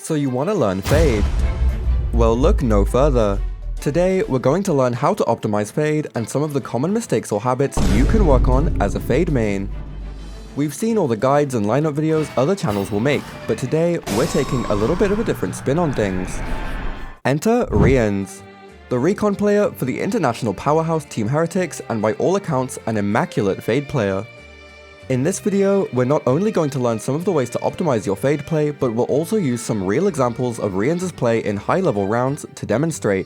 So you want to learn Fade? Well, look no further. Today, we're going to learn how to optimize Fade and some of the common mistakes or habits you can work on as a Fade main. We've seen all the guides and lineup videos other channels will make, but today, we're taking a little bit of a different spin on things. Enter RieNs, the recon player for the international powerhouse Team Heretics and by all accounts an immaculate Fade player. In this video, we're not only going to learn some of the ways to optimize your Fade play, but we'll also use some real examples of RieNs' play in high-level rounds to demonstrate.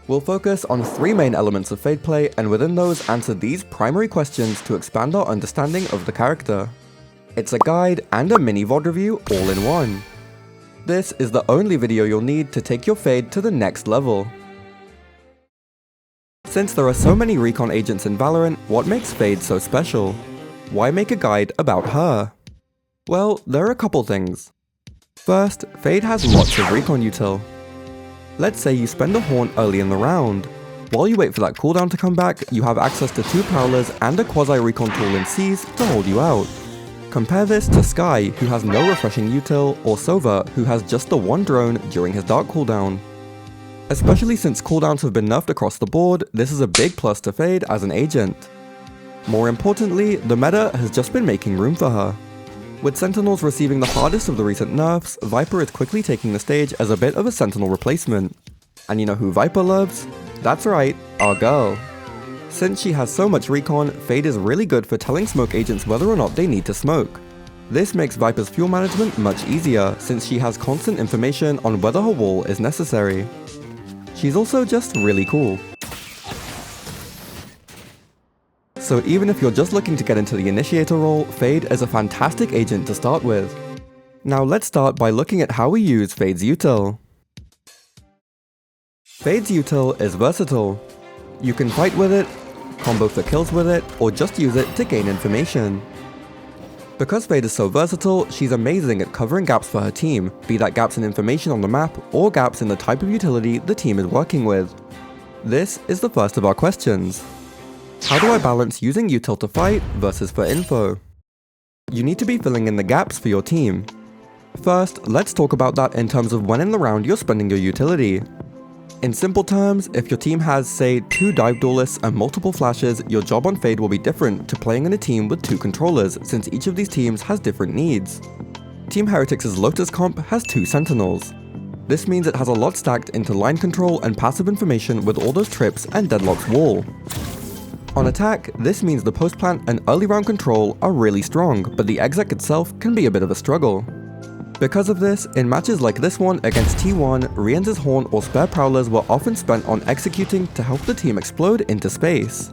We'll focus on 3 main elements of Fade play, and within those answer these primary questions to expand our understanding of the character. It's a guide and a mini VOD review all in one. This is the only video you'll need to take your Fade to the next level. Since there are so many recon agents in Valorant, what makes Fade so special? Why make a guide about her? Well, there are a couple things. First, Fade has lots of recon util. Let's say you spend a horn early in the round. While you wait for that cooldown to come back, you have access to 2 prowlers and a quasi-recon tool in C's to hold you out. Compare this to Sky, who has no refreshing util, or Sova, who has just the 1 drone during his dark cooldown. Especially since cooldowns have been nerfed across the board, this is a big plus to Fade as an agent. More importantly, the meta has just been making room for her. With Sentinels receiving the hardest of the recent nerfs, Viper is quickly taking the stage as a bit of a Sentinel replacement. And you know who Viper loves? That's right, our girl. Since she has so much recon, Fade is really good for telling smoke agents whether or not they need to smoke. This makes Viper's fuel management much easier, since she has constant information on whether her wall is necessary. She's also just really cool. So even if you're just looking to get into the initiator role, Fade is a fantastic agent to start with. Now let's start by looking at how we use Fade's util. Fade's util is versatile. You can fight with it, combo for kills with it, or just use it to gain information. Because Fade is so versatile, she's amazing at covering gaps for her team, be that gaps in information on the map, or gaps in the type of utility the team is working with. This is the first of our questions. How do I balance using util to fight versus for info? You need to be filling in the gaps for your team. First, let's talk about that in terms of when in the round you're spending your utility. In simple terms, if your team has, say, 2 dive duelists and multiple flashes, your job on Fade will be different to playing in a team with 2 controllers, since each of these teams has different needs. Team Heretics' Lotus comp has 2 Sentinels. This means it has a lot stacked into line control and passive information with all those trips and Deadlock's wall. On attack, this means the post plant and early round control are really strong, but the exec itself can be a bit of a struggle. Because of this, in matches like this one against T1, RieNs' horn or spare prowlers were often spent on executing to help the team explode into space.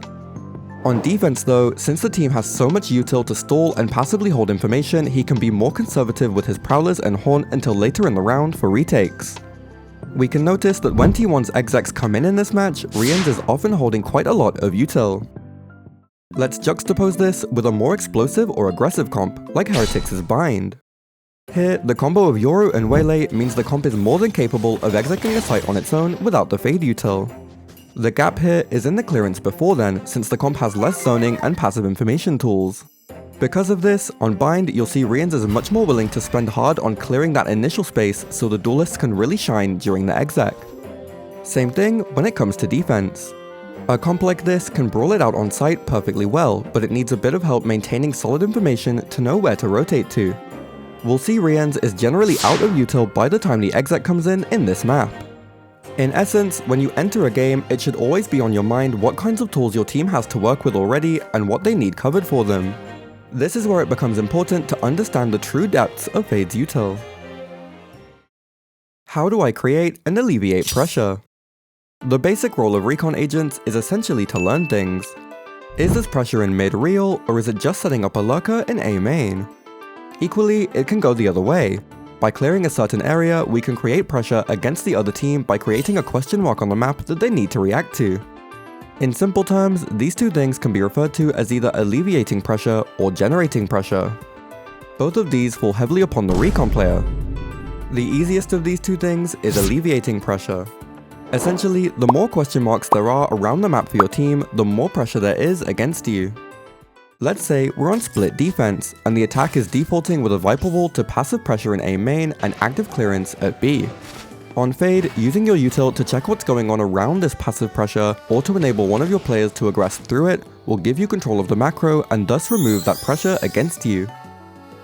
On defense though, since the team has so much util to stall and passively hold information, he can be more conservative with his prowlers and horn until later in the round for retakes. We can notice that when T1's execs come in this match, RieNs is often holding quite a lot of util. Let's juxtapose this with a more explosive or aggressive comp, like Heretics' Bind. Here, the combo of Yoru and Waylay means the comp is more than capable of executing a site on its own without the Fade util. The gap here is in the clearance before then, since the comp has less zoning and passive information tools. Because of this, on Bind you'll see RieNs is much more willing to spend hard on clearing that initial space so the duelists can really shine during the exec. Same thing when it comes to defense. A comp like this can brawl it out on site perfectly well, but it needs a bit of help maintaining solid information to know where to rotate to. We'll see RieNs is generally out of util by the time the exec comes in this map. In essence, when you enter a game, it should always be on your mind what kinds of tools your team has to work with already and what they need covered for them. This is where it becomes important to understand the true depths of Fade's util. How do I create and alleviate pressure? The basic role of recon agents is essentially to learn things. Is this pressure in mid real, or is it just setting up a lurker in A main? Equally, it can go the other way. By clearing a certain area, we can create pressure against the other team by creating a question mark on the map that they need to react to. In simple terms, these 2 things can be referred to as either alleviating pressure or generating pressure. Both of these fall heavily upon the recon player. The easiest of these 2 things is alleviating pressure. Essentially, the more question marks there are around the map for your team, the more pressure there is against you. Let's say we're on split defense, and the attack is defaulting with a Viper Wall to passive pressure in A main and active clearance at B. On fade, using your Util to check what's going on around this passive pressure, or to enable one of your players to aggress through it, will give you control of the macro and thus remove that pressure against you.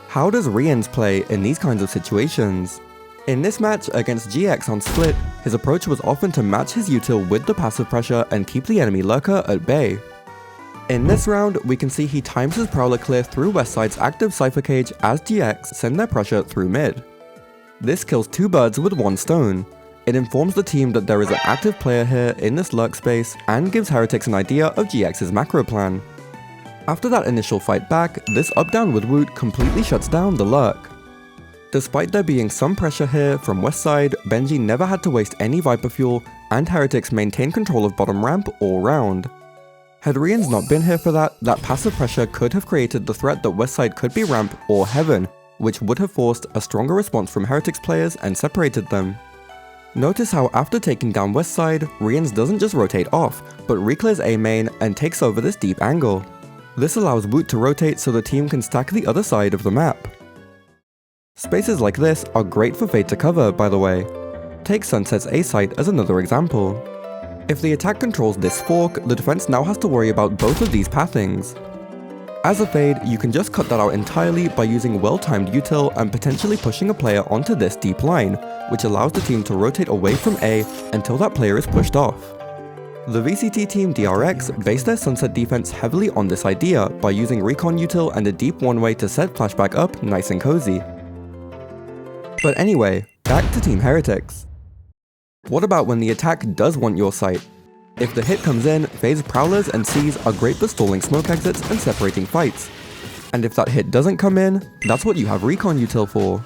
How does RieNs play in these kinds of situations? In this match against GX on split, his approach was often to match his Util with the passive pressure and keep the enemy lurker at bay. In this round, we can see he times his Prowler clear through Westside's active Cypher Cage as GX send their pressure through mid. This kills two birds with one stone. It informs the team that there is an active player here in this lurk space and gives Heretics an idea of GX's macro plan. After that initial fight back, this up-down with Woot completely shuts down the lurk. Despite there being some pressure here from Westside, Benji never had to waste any Viper fuel, and Heretics maintained control of bottom ramp all round. Had RieNs not been here for that passive pressure could have created the threat that Westside could be ramp or heaven, which would have forced a stronger response from Heretics players and separated them. Notice how after taking down Westside, RieNs doesn't just rotate off, but reclears A main and takes over this deep angle. This allows Woot to rotate so the team can stack the other side of the map. Spaces like this are great for Fade to cover, by the way. Take Sunset's A site as another example. If the attack controls this fork, the defense now has to worry about both of these pathings. As a Fade, you can just cut that out entirely by using well-timed Util and potentially pushing a player onto this deep line, which allows the team to rotate away from A until that player is pushed off. The VCT team DRX based their Sunset defense heavily on this idea by using Recon Util and a deep one-way to set Flashback up nice and cozy. But anyway, back to Team Heretics. What about when the attack does want your site? If the hit comes in, Fade's Prowlers and Cs are great for stalling smoke exits and separating fights. And if that hit doesn't come in, that's what you have Recon Util for.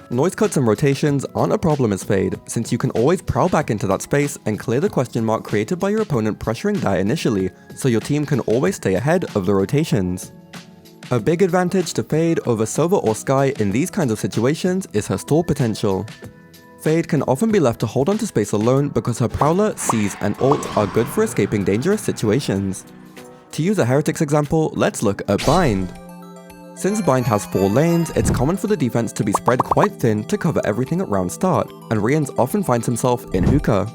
Noise cuts and rotations aren't a problem as Fade, since you can always prowl back into that space and clear the question mark created by your opponent pressuring that initially, so your team can always stay ahead of the rotations. A big advantage to Fade over Sova or Skye in these kinds of situations is her stall potential. Fade can often be left to hold onto space alone because her Prowler, Cs, and ult are good for escaping dangerous situations. To use a Heretics example, let's look at Bind. Since Bind has 4 lanes, it's common for the defense to be spread quite thin to cover everything at round start, and RieNs often finds himself in hookah.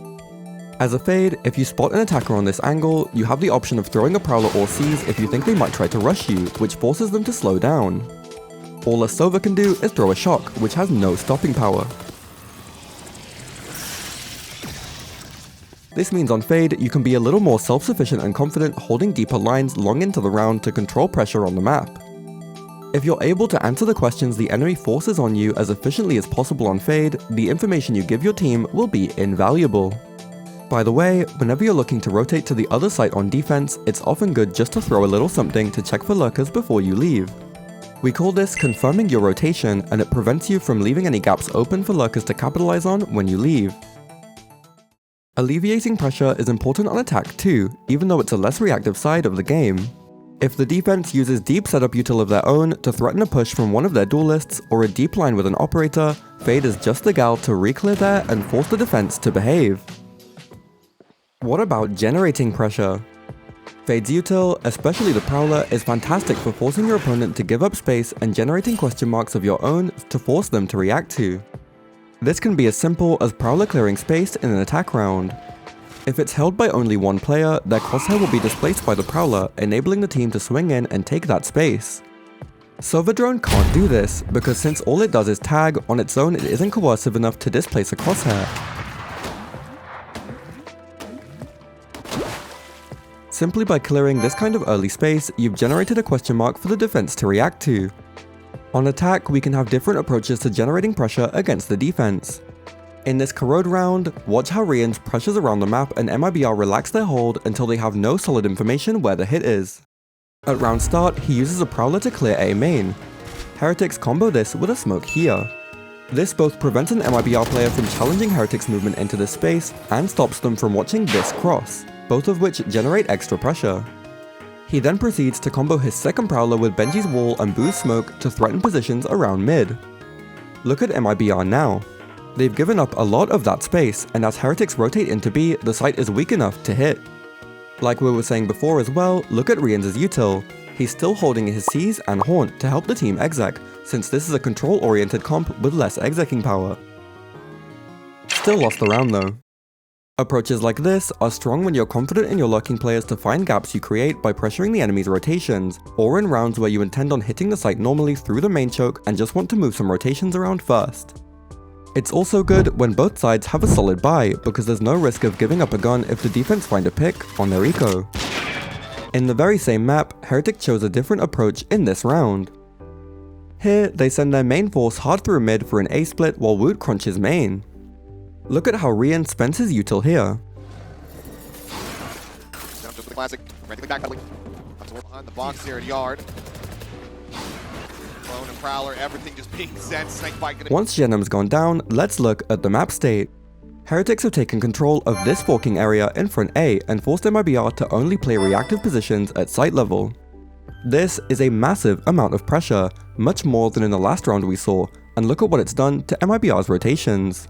As a Fade, if you spot an attacker on this angle, you have the option of throwing a Prowler or Cs if you think they might try to rush you, which forces them to slow down. All a Sova can do is throw a Shock, which has no stopping power. This means on Fade, you can be a little more self-sufficient and confident holding deeper lines long into the round to control pressure on the map. If you're able to answer the questions the enemy forces on you as efficiently as possible on Fade, the information you give your team will be invaluable. By the way, whenever you're looking to rotate to the other side on defense, it's often good just to throw a little something to check for lurkers before you leave. We call this confirming your rotation, and it prevents you from leaving any gaps open for lurkers to capitalize on when you leave. Alleviating pressure is important on attack too, even though it's a less reactive side of the game. If the defense uses deep setup util of their own to threaten a push from one of their duelists or a deep line with an operator, Fade is just the gal to reclear there and force the defense to behave. What about generating pressure? Fade's util, especially the Prowler, is fantastic for forcing your opponent to give up space and generating question marks of your own to force them to react to. This can be as simple as Prowler clearing space in an attack round. If it's held by only one player, their crosshair will be displaced by the Prowler, enabling the team to swing in and take that space. Sova Drone can't do this, because since all it does is tag, on its own it isn't coercive enough to displace a crosshair. Simply by clearing this kind of early space, you've generated a question mark for the defense to react to. On attack, we can have different approaches to generating pressure against the defense. In this Corrode round, watch how RieNs pressures around the map and MIBR relax their hold until they have no solid information where the hit is. At round start, he uses a Prowler to clear A main. Heretics combo this with a smoke here. This both prevents an MIBR player from challenging Heretics' movement into this space and stops them from watching this cross, both of which generate extra pressure. He then proceeds to combo his second Prowler with Benji's wall and Boo's smoke to threaten positions around mid. Look at MIBR now. They've given up a lot of that space, and as Heretics rotate into B, the site is weak enough to hit. Like we were saying before as well, look at RieNs' util. he's still holding his Seize and Haunt to help the team exec, since this is a control-oriented comp with less execing power. Still lost the round though. Approaches like this are strong when you're confident in your lurking players to find gaps you create by pressuring the enemy's rotations, or in rounds where you intend on hitting the site normally through the main choke and just want to move some rotations around first. It's also good when both sides have a solid buy, because there's no risk of giving up a gun if the defense find a pick on their eco. In the very same map, Heretics chose a different approach in this round. Here, they send their main force hard through mid for an A split while Woot crunches main. Look at how RieNs spends his util here. Down to the classic, ready back up to behind the box here at yard. Clone and Prowler, everything just being sent. Snake fight gonna... Once Genum's gone down, let's look at the map state. Heretics have taken control of this forking area in front A and forced MIBR to only play reactive positions at site level. This is a massive amount of pressure, much more than in the last round we saw, and look at what it's done to MIBR's rotations.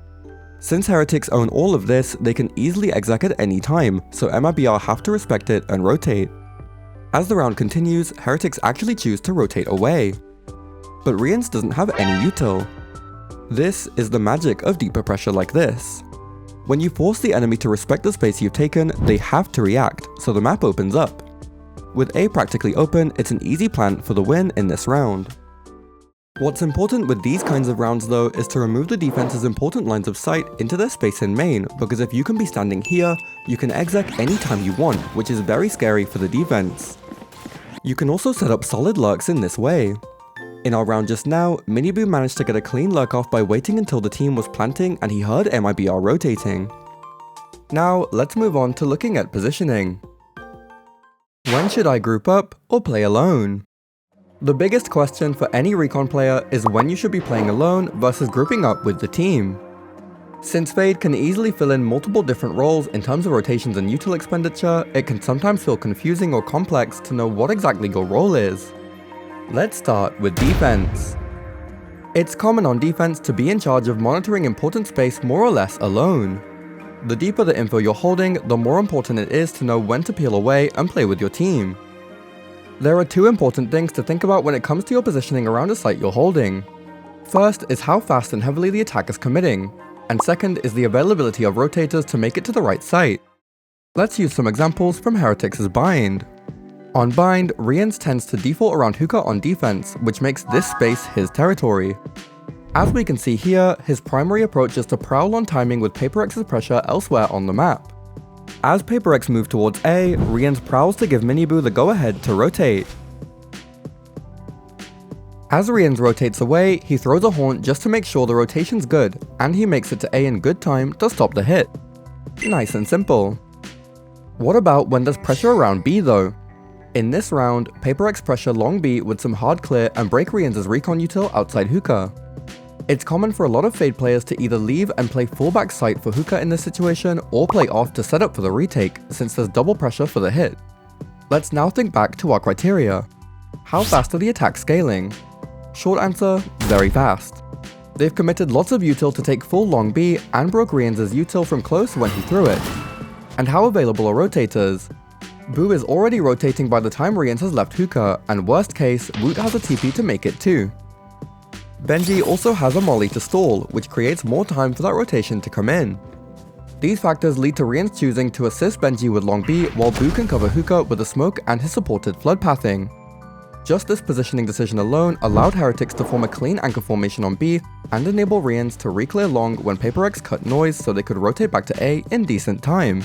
Since Heretics own all of this, they can easily exec at any time, so MIBR have to respect it and rotate. As the round continues, Heretics actually choose to rotate away. But RieNs doesn't have any util. This is the magic of deeper pressure like this. When you force the enemy to respect the space you've taken, they have to react, so the map opens up. With A practically open, it's an easy plant for the win in this round. What's important with these kinds of rounds though is to remove the defense's important lines of sight into their space in main, because if you can be standing here, you can exec anytime you want, which is very scary for the defense. You can also set up solid lurks in this way. In our round just now, MIBR managed to get a clean lurk off by waiting until the team was planting and he heard MIBR rotating. Now, let's move on to looking at positioning. When should I group up or play alone? The biggest question for any recon player is when you should be playing alone versus grouping up with the team. Since Fade can easily fill in multiple different roles in terms of rotations and util expenditure, it can sometimes feel confusing or complex to know what exactly your role is. Let's start with defense. It's common on defense to be in charge of monitoring important space more or less alone. The deeper the info you're holding, the more important it is to know when to peel away and play with your team. There are two important things to think about when it comes to your positioning around a site you're holding. First is how fast and heavily the attack is committing, and second is the availability of rotators to make it to the right site. Let's use some examples from Heretics' Bind. On Bind, RieNs tends to default around Hookah on defense, which makes this space his territory. As we can see here, his primary approach is to prowl on timing with PRX's pressure elsewhere on the map. As PRX move towards A, RieNs prowls to give MIBR the go-ahead to rotate. As RieNs rotates away, he throws a Haunt just to make sure the rotation's good, and he makes it to A in good time to stop the hit. Nice and simple. What about when there's pressure around B though? In this round, PRX pressure long B with some hard clear and break RieNs' recon util outside Hookah. It's common for a lot of Fade players to either leave and play fullback site for Hookah in this situation, or play off to set up for the retake, since there's double pressure for the hit. Let's now think back to our criteria. How fast are the attacks scaling? Short answer, very fast. They've committed lots of util to take full long B and broke RieNs' util from close when he threw it. And how available are rotators? Boo is already rotating by the time RieNs has left Hookah, and worst case, Woot has a TP to make it too. Benji also has a molly to stall, which creates more time for that rotation to come in. These factors lead to RieNs choosing to assist Benji with long B while Boo can cover Hookah with the smoke and his supported flood pathing. Just this positioning decision alone allowed Heretics to form a clean anchor formation on B and enable RieNs to re-clear long when PRX cut noise so they could rotate back to A in decent time.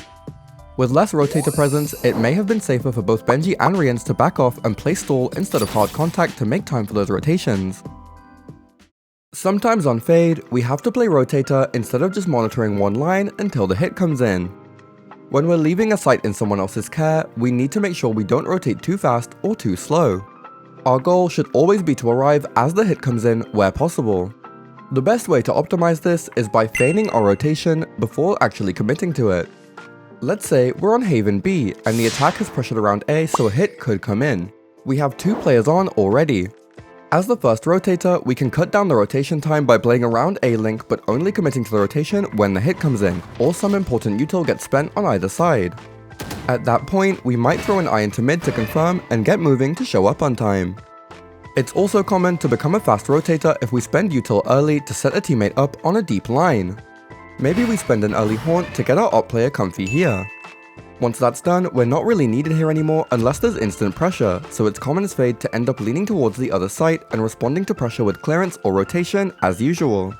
With less rotator presence, it may have been safer for both Benji and RieNs to back off and play stall instead of hard contact to make time for those rotations. Sometimes on Fade, we have to play rotator instead of just monitoring one line until the hit comes in. When we're leaving a site in someone else's care, we need to make sure we don't rotate too fast or too slow. Our goal should always be to arrive as the hit comes in where possible. The best way to optimize this is by feigning our rotation before actually committing to it. Let's say we're on Haven B and the attack has pressured around A so a hit could come in. We have two players on already. As the first rotator, we can cut down the rotation time by playing around A-Link but only committing to the rotation when the hit comes in, or some important util gets spent on either side. At that point, we might throw an eye into mid to confirm and get moving to show up on time. It's also common to become a fast rotator if we spend Util early to set a teammate up on a deep line. Maybe we spend an early haunt to get our op player comfy here. Once that's done, we're not really needed here anymore unless there's instant pressure, so it's common as Fade to end up leaning towards the other site and responding to pressure with clearance or rotation as usual.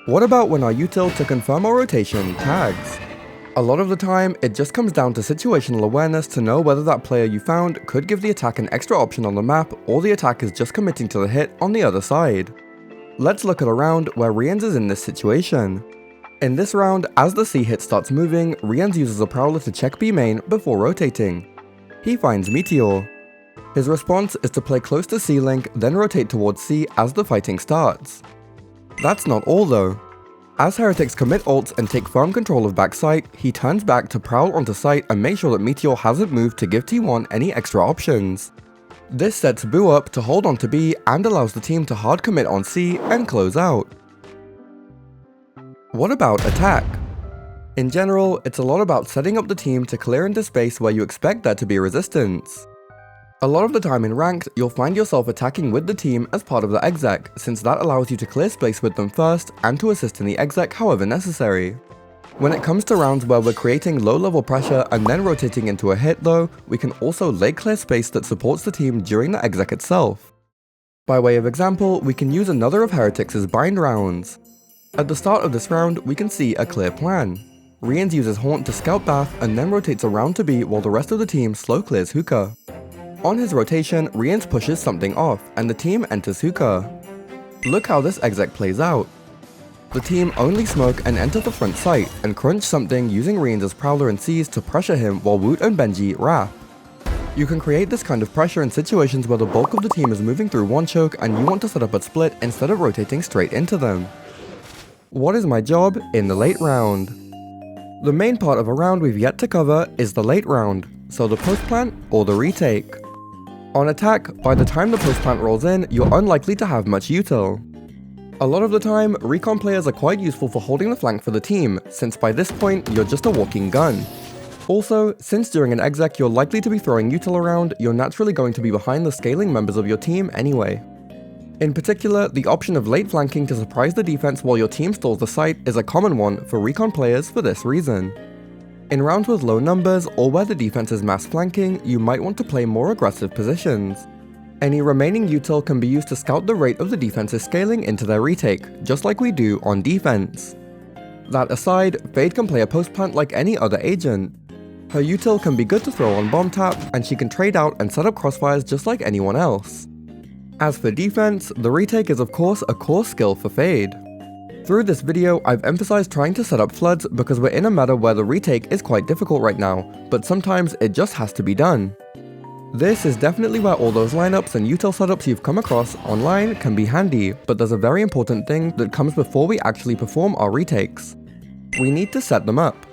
What about when our Util to confirm our rotation tags? A lot of the time, it just comes down to situational awareness to know whether that player you found could give the attack an extra option on the map or the attack is just committing to the hit on the other side. Let's look at a round where RieNs is in this situation. In this round, as the C hit starts moving, RieNs uses a Prowler to check B main before rotating. He finds Meteor. His response is to play close to C link, then rotate towards C as the fighting starts. That's not all though. As Heretics commit ults and take firm control of backside, he turns back to prowl onto site and make sure that Meteor hasn't moved to give T1 any extra options. This sets Boo up to hold on to B and allows the team to hard commit on C and close out. What about attack? In general, it's a lot about setting up the team to clear into space where you expect there to be resistance. A lot of the time in ranked, you'll find yourself attacking with the team as part of the exec, since that allows you to clear space with them first and to assist in the exec however necessary. When it comes to rounds where we're creating low level pressure and then rotating into a hit though, we can also late clear space that supports the team during the exec itself. By way of example, we can use another of Heretics' bind rounds. At the start of this round, we can see a clear plan. RieNs uses Haunt to scout Bath and then rotates around to B while the rest of the team slow clears Hookah. On his rotation, RieNs pushes something off and the team enters Hookah. Look how this exec plays out. The team only smoke and enter the front site and crunch something using RieNs' Prowler and C's to pressure him while Woot and Benji wrap. You can create this kind of pressure in situations where the bulk of the team is moving through one choke and you want to set up a split instead of rotating straight into them. What is my job in the late round? The main part of a round we've yet to cover is the late round, so the post plant or the retake. On attack, by the time the post plant rolls in, you're unlikely to have much util. A lot of the time, recon players are quite useful for holding the flank for the team, since by this point you're just a walking gun. Also, since during an exec you're likely to be throwing util around, you're naturally going to be behind the scaling members of your team anyway. In particular, the option of late flanking to surprise the defense while your team stalls the site is a common one for recon players for this reason. In rounds with low numbers or where the defense is mass flanking, you might want to play more aggressive positions. Any remaining util can be used to scout the rate of the defense's scaling into their retake, just like we do on defense. That aside, Fade can play a post plant like any other agent. Her util can be good to throw on bomb tap, and she can trade out and set up crossfires just like anyone else. As for defense, the retake is of course a core skill for Fade. Through this video, I've emphasized trying to set up floods because we're in a meta where the retake is quite difficult right now, but sometimes it just has to be done. This is definitely where all those lineups and util setups you've come across online can be handy, but there's a very important thing that comes before we actually perform our retakes. We need to set them up.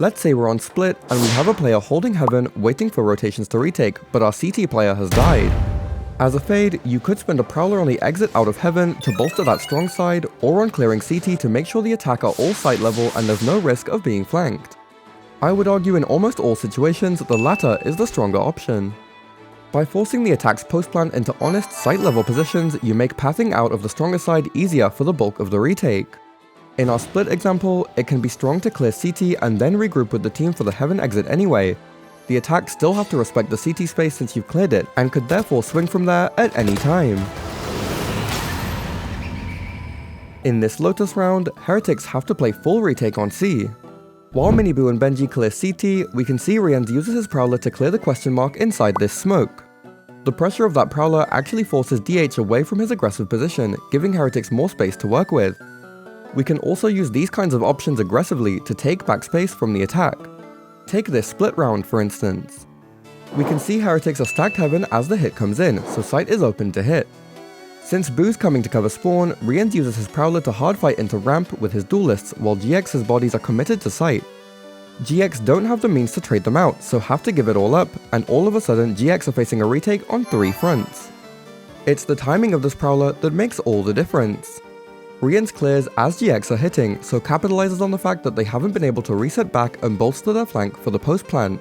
Let's say we're on split and we have a player holding heaven waiting for rotations to retake, but our CT player has died. As a Fade, you could spend a Prowler on the exit out of heaven to bolster that strong side, or on clearing CT to make sure the attack are all site level and there's no risk of being flanked. I would argue in almost all situations the latter is the stronger option. By forcing the attack's post plant into honest site level positions, you make pathing out of the stronger side easier for the bulk of the retake. In our split example, it can be strong to clear CT and then regroup with the team for the heaven exit anyway. The attacks still have to respect the CT space since you've cleared it, and could therefore swing from there at any time. In this Lotus round, Heretics have to play full retake on C. While Miniboo and Benji clear CT, we can see RieNs uses his Prowler to clear the question mark inside this smoke. The pressure of that Prowler actually forces DH away from his aggressive position, giving Heretics more space to work with. We can also use these kinds of options aggressively to take back space from the attack. Take this split round for instance. We can see Heretics are stacked heaven as the hit comes in, so site is open to hit. Since Boo's coming to cover spawn, RieNs uses his Prowler to hard fight into ramp with his duelists while GX's bodies are committed to site. GX don't have the means to trade them out, so have to give it all up, and all of a sudden GX are facing a retake on 3 fronts. It's the timing of this Prowler that makes all the difference. RieNs clears as GX are hitting, so capitalizes on the fact that they haven't been able to reset back and bolster their flank for the post plant.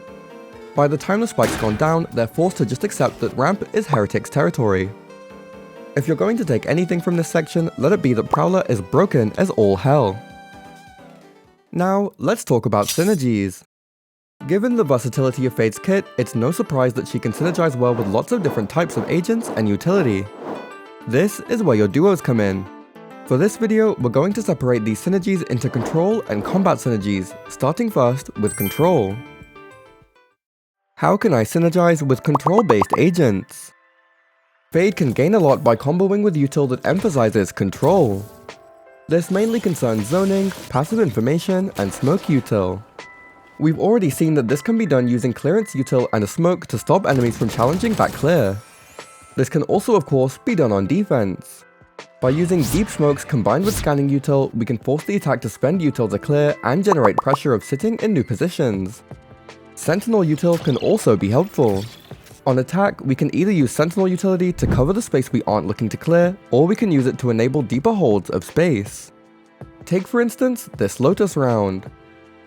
By the time the spike's gone down, they're forced to just accept that ramp is Heretics territory. If you're going to take anything from this section, let it be that Prowler is broken as all hell. Now, let's talk about Synergies. Given the versatility of Fade's kit, it's no surprise that she can synergize well with lots of different types of agents and utility. This is where your duos come in. For this video, we're going to separate these synergies into control and combat synergies, starting first with control. How can I synergize with control-based agents? Fade can gain a lot by comboing with Util that emphasizes control. This mainly concerns zoning, passive information, and smoke Util. We've already seen that this can be done using clearance Util and a smoke to stop enemies from challenging back clear. This can also of course be done on defense. By using deep smokes combined with scanning Util, we can force the attack to spend Util to clear and generate pressure of sitting in new positions. Sentinel Util can also be helpful. On attack, we can either use Sentinel utility to cover the space we aren't looking to clear, or we can use it to enable deeper holds of space. Take for instance, this Lotus round.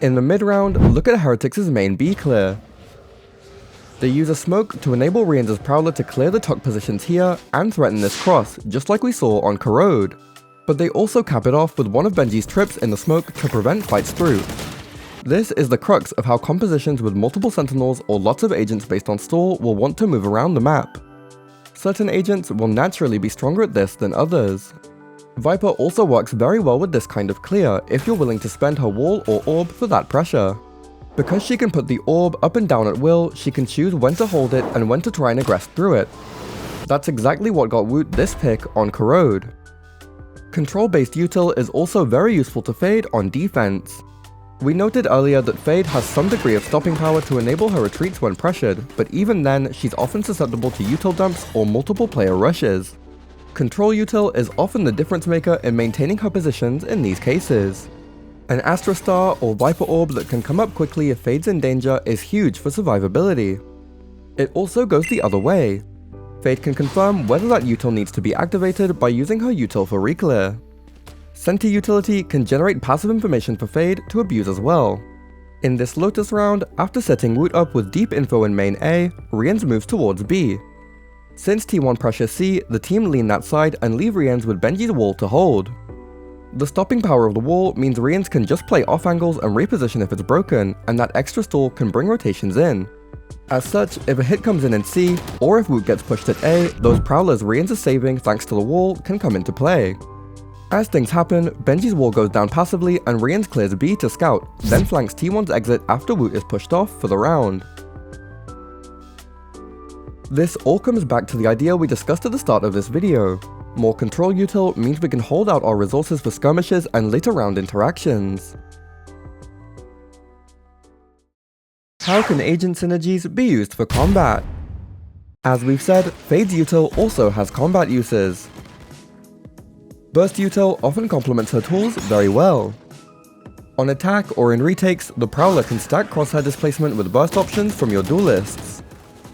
In the mid round, look at Heretics' main B clear. They use a smoke to enable RieNs' Prowler to clear the tuck positions here and threaten this cross, just like we saw on Corrode. But they also cap it off with one of Benji's trips in the smoke to prevent fights through. This is the crux of how compositions with multiple sentinels or lots of agents based on stall will want to move around the map. Certain agents will naturally be stronger at this than others. Viper also works very well with this kind of clear if you're willing to spend her wall or orb for that pressure. Because she can put the orb up and down at will, she can choose when to hold it and when to try and aggress through it. That's exactly what got Woot this pick on Corrode. Control-based Util is also very useful to Fade on defense. We noted earlier that Fade has some degree of stopping power to enable her retreats when pressured, but even then, she's often susceptible to Util dumps or multiple player rushes. Control Util is often the difference maker in maintaining her positions in these cases. An Astra Star or Viper Orb that can come up quickly if Fade's in danger is huge for survivability. It also goes the other way. Fade can confirm whether that Util needs to be activated by using her Util for reclear. Senti utility can generate passive information for Fade to abuse as well. In this Lotus round, after setting Woot up with deep info in main A, RieNs moves towards B. Since T1 pressures C, the team lean that side and leave RieNs with Benji's wall to hold. The stopping power of the wall means RieNs can just play off angles and reposition if it's broken, and that extra stall can bring rotations in. As such, if a hit comes in C, or if Woot gets pushed at A, those prowlers RieNs are saving thanks to the wall can come into play. As things happen, Benji's wall goes down passively and RieNs clears B to scout, then flanks T1's exit after Woot is pushed off for the round. This all comes back to the idea we discussed at the start of this video. More control Util means we can hold out our resources for skirmishes and later round interactions. How can agent synergies be used for combat? As we've said, Fade's Util also has combat uses. Burst Util often complements her tools very well. On attack or in retakes, the Prowler can stack crosshair displacement with burst options from your duelists.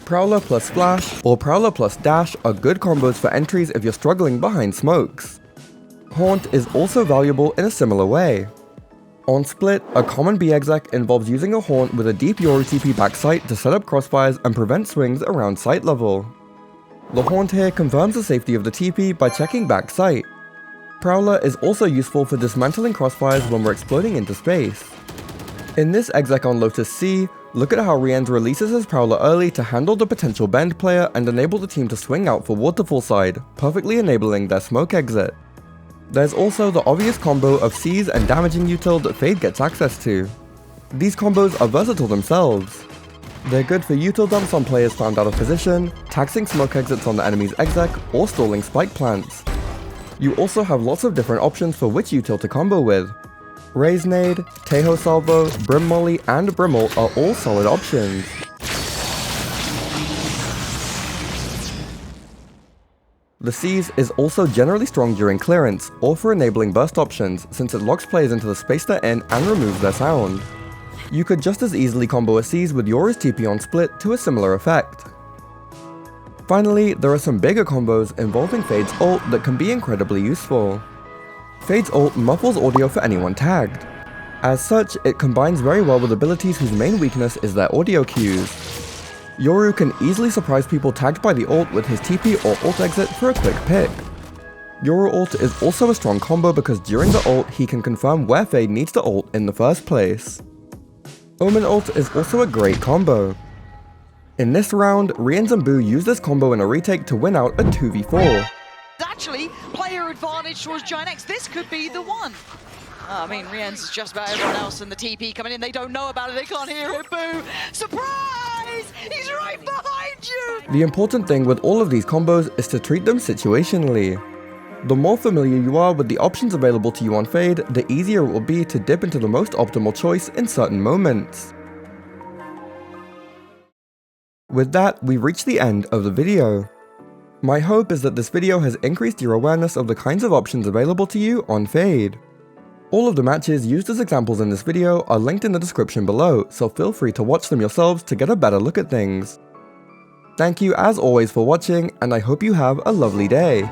Prowler plus Splash or Prowler plus Dash are good combos for entries if you're struggling behind smokes. Haunt is also valuable in a similar way. On Split, a common B exec involves using a Haunt with a deep Yoru TP back sight to set up crossfires and prevent swings around sight level. The Haunt here confirms the safety of the TP by checking back sight. Prowler is also useful for dismantling crossfires when we're exploding into space. In this exec on Lotus C, look at how RieNs releases his Prowler early to handle the potential bend player and enable the team to swing out for waterfall side, perfectly enabling their smoke exit. There's also the obvious combo of Seize and damaging Util that Fade gets access to. These combos are versatile themselves. They're good for Util dumps on players found out of position, taxing smoke exits on the enemy's exec, or stalling spike plants. You also have lots of different options for which Util to combo with. Raise Nade, Teho Salvo, Brim Molly, and Brimmel are all solid options. The Seize is also generally strong during clearance, or for enabling burst options, since it locks players into the space they're in and removes their sound. You could just as easily combo a Seize with Yoru's TP on Split to a similar effect. Finally, there are some bigger combos involving Fade's ult that can be incredibly useful. Fade's ult muffles audio for anyone tagged. As such, it combines very well with abilities whose main weakness is their audio cues. Yoru can easily surprise people tagged by the ult with his TP or ult exit for a quick pick. Yoru ult is also a strong combo because during the ult he can confirm where Fade needs to ult in the first place. Omen ult is also a great combo. In this round, RieNs and Boo use this combo in a retake to win out a 2v4. Actually, player advantage towards GIANTX, this could be the one. I mean, RieNs is just about everyone else and the TP coming in, they don't know about it, they can't hear it, Boo! Surprise! He's right behind you! The important thing with all of these combos is to treat them situationally. The more familiar you are with the options available to you on Fade, the easier it will be to dip into the most optimal choice in certain moments. With that, we've reached the end of the video. My hope is that this video has increased your awareness of the kinds of options available to you on Fade. All of the matches used as examples in this video are linked in the description below, so feel free to watch them yourselves to get a better look at things. Thank you as always for watching, and I hope you have a lovely day.